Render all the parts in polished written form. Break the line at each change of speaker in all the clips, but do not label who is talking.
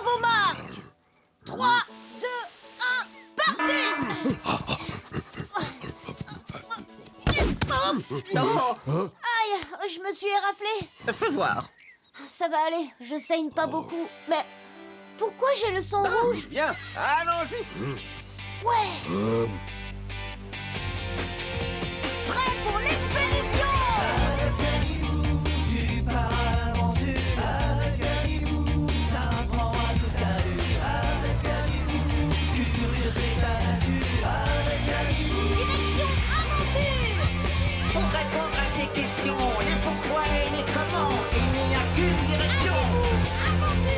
À vos marques. 3, 2, 1, parti. Aïe, je me suis éraflée.
Fais voir.
Ça va aller, je saigne pas beaucoup. Mais pourquoi j'ai le sang rouge?
Viens, allons-y.
Ouais. Prêt pour l'expédition. Direction aventure.
Pour répondre à tes questions, les pourquoi et les comment, il n'y a qu'une direction.
Aventure.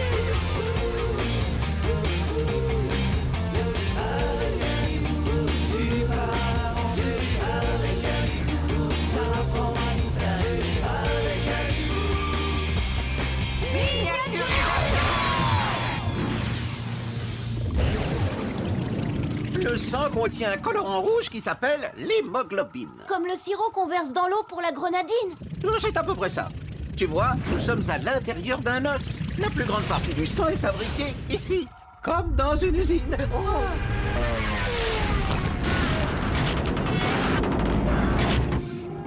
Le sang contient un colorant rouge qui s'appelle l'hémoglobine.
Comme le sirop qu'on verse dans l'eau pour la grenadine.
C'est à peu près ça. Tu vois, nous sommes à l'intérieur d'un os. La plus grande partie du sang est fabriquée ici, comme dans une usine. Oh.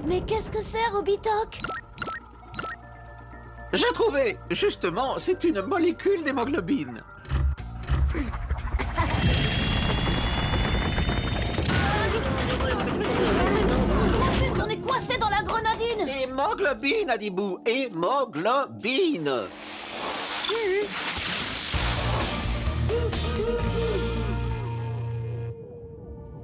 Mais qu'est-ce que c'est, Robitoc?
J'ai trouvé. Justement, c'est une molécule d'hémoglobine.
On est coincé dans la grenadine.
Hémoglobine, Adibou. Hémoglobine.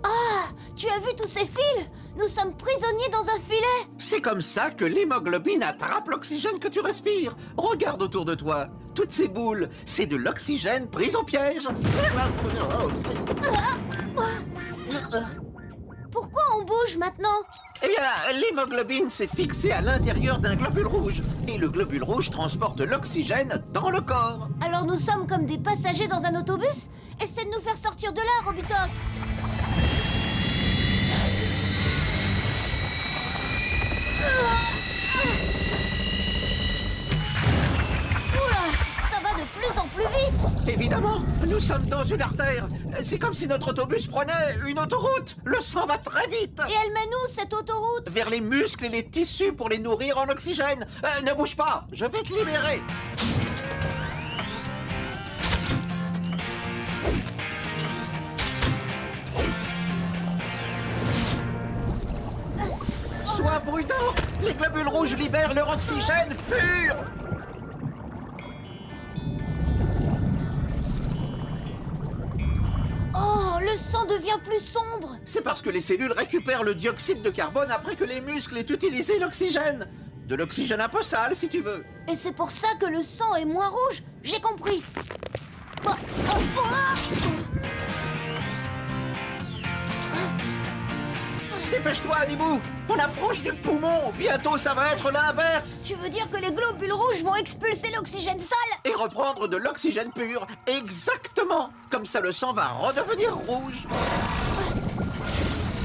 Ah, tu as vu tous ces fils? Nous sommes prisonniers dans un filet.
C'est comme ça que l'hémoglobine attrape l'oxygène que tu respires. Regarde autour de toi. Toutes ces boules, c'est de l'oxygène pris au piège.
Pourquoi on bouge maintenant?
Eh bien, l'hémoglobine s'est fixée à l'intérieur d'un globule rouge. Et le globule rouge transporte l'oxygène dans le corps.
Alors nous sommes comme des passagers dans un autobus? Essaie de nous faire sortir de là, Robitoc. Oula, ça va de plus en plus vite.
Évidemment, nous sommes dans une artère. C'est comme si notre autobus prenait une autoroute. Le sang va très vite.
Et elle mène où, cette autoroute?
Vers les muscles et les tissus pour les nourrir en oxygène. Ne bouge pas, je vais te libérer. Sois prudent, les globules rouges libèrent leur oxygène pur.
Oh, le sang devient plus sombre.
C'est parce que les cellules récupèrent le dioxyde de carbone après que les muscles aient utilisé l'oxygène. De l'oxygène un peu sale, si tu veux.
Et c'est pour ça que le sang est moins rouge. J'ai compris. Oh, oh, oh.
Dépêche-toi, Adibou. On approche du poumon. Bientôt, ça va être l'inverse.
Tu veux dire que les globules rouges vont expulser l'oxygène sale?
Et reprendre de l'oxygène pur. Exactement. Comme ça, le sang va redevenir rouge.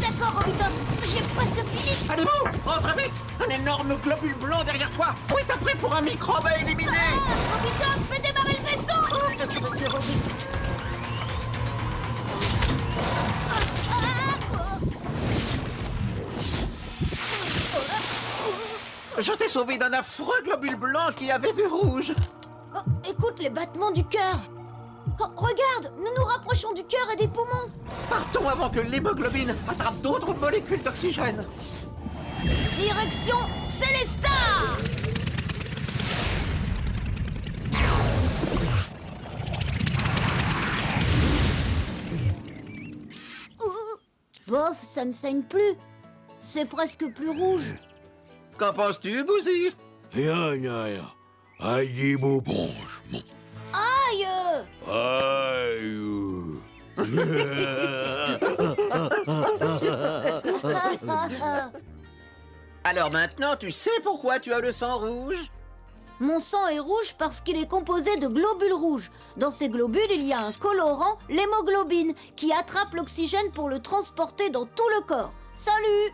D'accord, Robitoc, j'ai presque fini.
Adibou, rentre vite. Un énorme globule blanc derrière toi. Oui, t'as pris pour un microbe à éliminer.
Ah, Robitoc, fais démarrer le vaisseau.
Je t'ai sauvé d'un affreux globule blanc qui avait vu rouge.
Oh, écoute les battements du cœur. Oh, regarde, nous nous rapprochons du cœur et des poumons.
Partons avant que l'hémoglobine attrape d'autres molécules d'oxygène.
Direction Célestat. Bof, ça ne saigne plus. C'est presque plus rouge.
Qu'en penses-tu, Bouzy?
Adibou ponche.
Aïe.
Aïe.
Alors maintenant, tu sais pourquoi tu as le sang rouge?
Mon sang est rouge parce qu'il est composé de globules rouges. Dans ces globules, il y a un colorant, l'hémoglobine, qui attrape l'oxygène pour le transporter dans tout le corps. Salut!